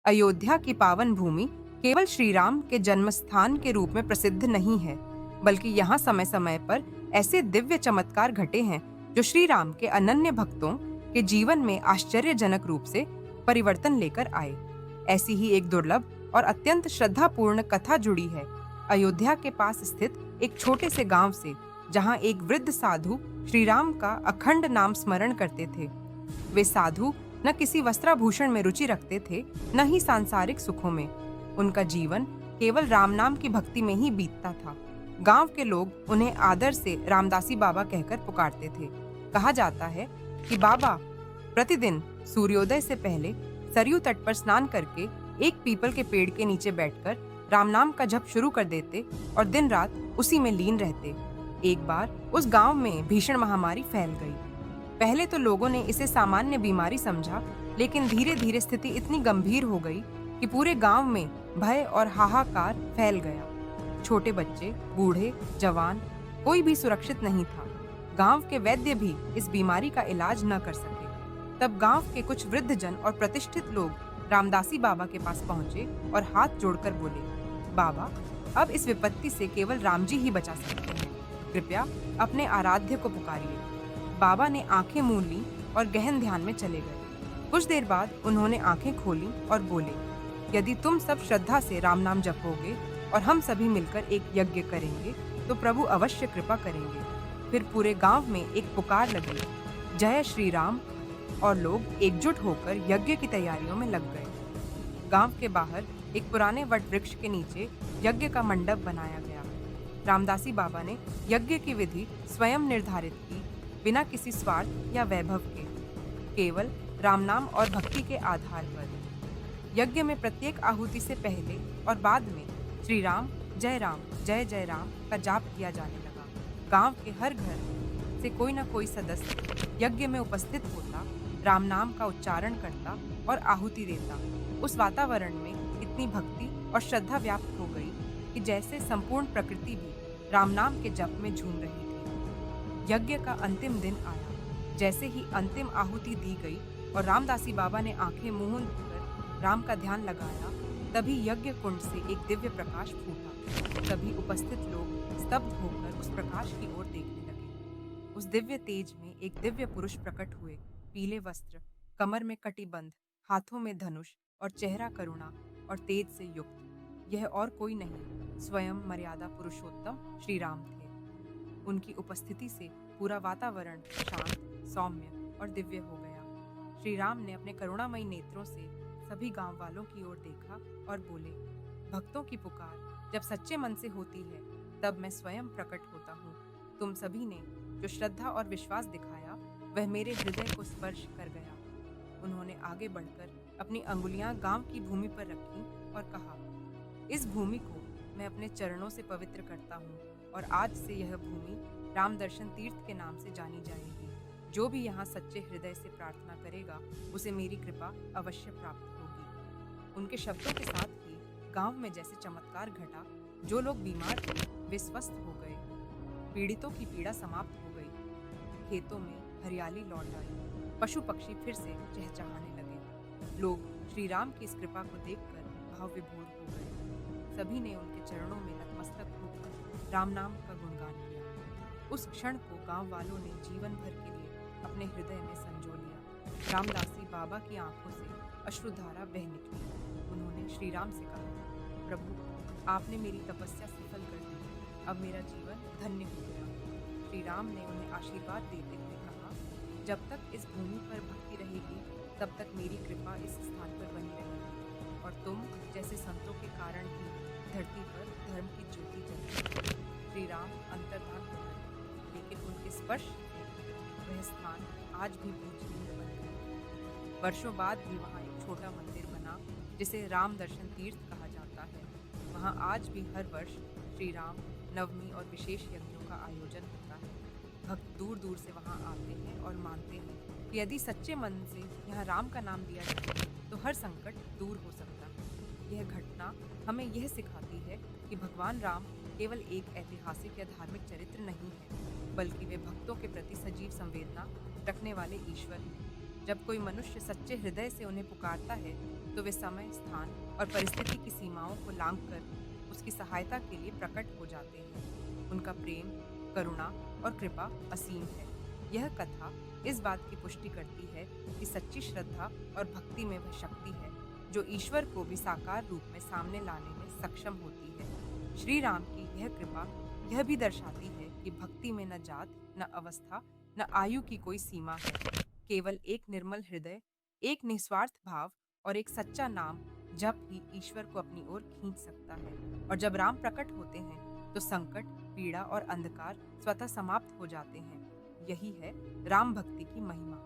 अयोध्या की पावन भूमि केवल श्री राम के जन्म स्थान के रूप में प्रसिद्ध नहीं है, बल्कि यहाँ समय समय पर ऐसे दिव्य चमत्कार घटे हैं जो श्री राम के अनन्य भक्तों के जीवन में आश्चर्यजनक रूप से परिवर्तन लेकर आए। ऐसी ही एक दुर्लभ और अत्यंत श्रद्धापूर्ण कथा जुड़ी है अयोध्या के पास स्थित एक छोटे से गांव से, जहां एक वृद्ध साधु श्री राम का अखंड नाम स्मरण करते थे। वे साधु न किसी वस्त्राभूषण में रुचि रखते थे, न ही सांसारिक सुखों में। उनका जीवन केवल राम नाम की भक्ति में ही बीतता था। गांव के लोग उन्हें आदर से रामदासी बाबा कहकर पुकारते थे। कहा जाता है कि बाबा प्रतिदिन सूर्योदय से पहले सरयू तट पर स्नान करके एक पीपल के पेड़ के नीचे बैठकर राम नाम का जप शुरू कर देते और दिन रात उसी में लीन रहते। एक बार उस गांव में भीषण महामारी फैल गई। पहले तो लोगों ने इसे सामान्य बीमारी समझा, लेकिन धीरे धीरे स्थिति इतनी गंभीर हो गई कि पूरे गांव में भय और हाहाकार फैल गया। छोटे बच्चे, बूढ़े, जवान, कोई भी सुरक्षित नहीं था। गांव के वैद्य भी इस बीमारी का इलाज न कर सके। तब गांव के कुछ वृद्ध जन और प्रतिष्ठित लोग रामदासी बाबा के पास पहुंचे और हाथ जोड़कर बोले, बाबा, अब इस विपत्ति से केवल राम जी ही बचा सकते हैं। कृपया अपने आराध्य को पुकारिए। बाबा ने आंखें मूंद ली और गहन ध्यान में चले गए। कुछ देर बाद उन्होंने आंखें खोली और बोले, यदि तुम सब श्रद्धा से राम नाम जपोगे और हम सभी मिलकर एक यज्ञ करेंगे तो प्रभु अवश्य कृपा करेंगे। फिर पूरे गांव में एक पुकार लगी, जय श्री राम, और लोग एकजुट होकर यज्ञ की तैयारियों में लग गए। गांव के बाहर एक पुराने वट वृक्ष के नीचे यज्ञ का मंडप बनाया गया। रामदासी बाबा ने यज्ञ की विधि स्वयं निर्धारित की, बिना किसी स्वार्थ या वैभव के, केवल राम नाम और भक्ति के आधार पर। यज्ञ में प्रत्येक आहुति से पहले और बाद में श्री राम, जय जय राम का जाप किया जाने लगा। गांव के हर घर से कोई न कोई सदस्य यज्ञ में उपस्थित होता, राम नाम का उच्चारण करता और आहुति देता। उस वातावरण में इतनी भक्ति और श्रद्धा व्याप्त हो गई कि जैसे संपूर्ण प्रकृति भी राम नाम के जप में झूम रही थी। यज्ञ का अंतिम दिन आया। जैसे ही अंतिम आहुति दी गई और रामदासी बाबा ने आंखें मूंद कर राम का ध्यान लगाया, तभी यज्ञ कुंड से एक दिव्य प्रकाश फूटा। तभी उपस्थित लोग स्तब्ध होकर उस प्रकाश की ओर देखने लगे। उस दिव्य तेज में एक दिव्य पुरुष प्रकट हुए, पीले वस्त्र, कमर में कटिबंध, हाथों में धनुष और चेहरा करुणा और तेज से युक्त। यह और कोई नहीं, स्वयं मर्यादा पुरुषोत्तम श्री राम थे। उनकी उपस्थिति से पूरा वातावरण शांत, सौम्य और दिव्य हो गया। श्री राम ने अपने करुणामयी नेत्रों से सभी गांव वालों की ओर देखा और बोले, भक्तों की पुकार जब सच्चे मन से होती है, तब मैं स्वयं प्रकट होता हूँ। तुम सभी ने जो श्रद्धा और विश्वास दिखाया, वह मेरे हृदय को स्पर्श कर गया। उन्होंने आगे बढ़कर अपनी अंगुलियां गांव की भूमि पर रखी और कहा, इस भूमि को मैं अपने चरणों से पवित्र करता हूँ और आज से यह भूमि राम दर्शन तीर्थ के नाम से जानी जाएगी। जो भी यहाँ सच्चे हृदय से प्रार्थना करेगा, उसे मेरी कृपा अवश्य प्राप्त होगी। उनके शब्दों के साथ ही गांव में जैसे चमत्कार घटा। जो लोग बीमार थे वे स्वस्थ हो गए, पीड़ितों की पीड़ा समाप्त हो गई, खेतों में हरियाली लौट आई, पशु पक्षी फिर से चहचहाने लगे। लोग श्री राम की इस कृपा को देखकर भाव विभोर हो गए। सभी ने उनके चरणों में नतमस्तक होकर राम नाम का गुणगान किया। उस क्षण को गांव वालों ने जीवन भर के लिए अपने हृदय में संजो लिया। रामदासी बाबा की आंखों से अश्रुधारा बह निकली। उन्होंने श्री राम से कहा, प्रभु, आपने मेरी तपस्या सफल कर दी, अब मेरा जीवन धन्य हो गया। श्री राम ने उन्हें आशीर्वाद देते हुए कहा, जब तक इस भूमि पर भक्ति रहेगी, तब तक मेरी कृपा इस स्थान पर बनी रहेगी और तुम जैसे संतों के कारण ही धरती पर धर्म की ज्योति जलेगी। श्री राम अंतर्धान हो गए, लेकिन उनके स्पर्श से वह स्थान आज भी पूजनीय बन गया। वर्षों बाद भी वहाँ एक छोटा मंदिर बना, जिसे राम दर्शन तीर्थ कहा जाता है। वहाँ आज भी हर वर्ष श्री राम नवमी और विशेष यज्ञों का आयोजन होता है। भक्त दूर दूर से वहाँ आते हैं और मानते हैं कि यदि सच्चे मन से यहाँ राम का नाम दिया जाए तो हर संकट दूर हो सकता है। यह घटना हमें यह सिखाती है कि भगवान राम केवल एक ऐतिहासिक या धार्मिक चरित्र नहीं है, बल्कि वे भक्तों के प्रति सजीव संवेदना रखने वाले ईश्वर हैं। जब कोई मनुष्य सच्चे हृदय से उन्हें पुकारता है, तो वे समय, स्थान और परिस्थिति की सीमाओं को लांघकर उसकी सहायता के लिए प्रकट हो जाते हैं। उनका प्रेम, करुणा और कृपा असीम है। यह कथा इस बात की पुष्टि करती है कि सच्ची श्रद्धा और भक्ति में वह शक्ति है जो ईश्वर को भी साकार रूप में सामने लाने में सक्षम होती है। श्री राम की यह कृपा यह भी दर्शाती है कि भक्ति में न जात, न अवस्था, न आयु की कोई सीमा है। केवल एक निर्मल हृदय, एक निस्वार्थ भाव और एक सच्चा नाम जप ही ईश्वर को अपनी ओर खींच सकता है। और जब राम प्रकट होते हैं तो संकट, पीड़ा और अंधकार स्वतः समाप्त हो जाते हैं। यही है राम भक्ति की महिमा।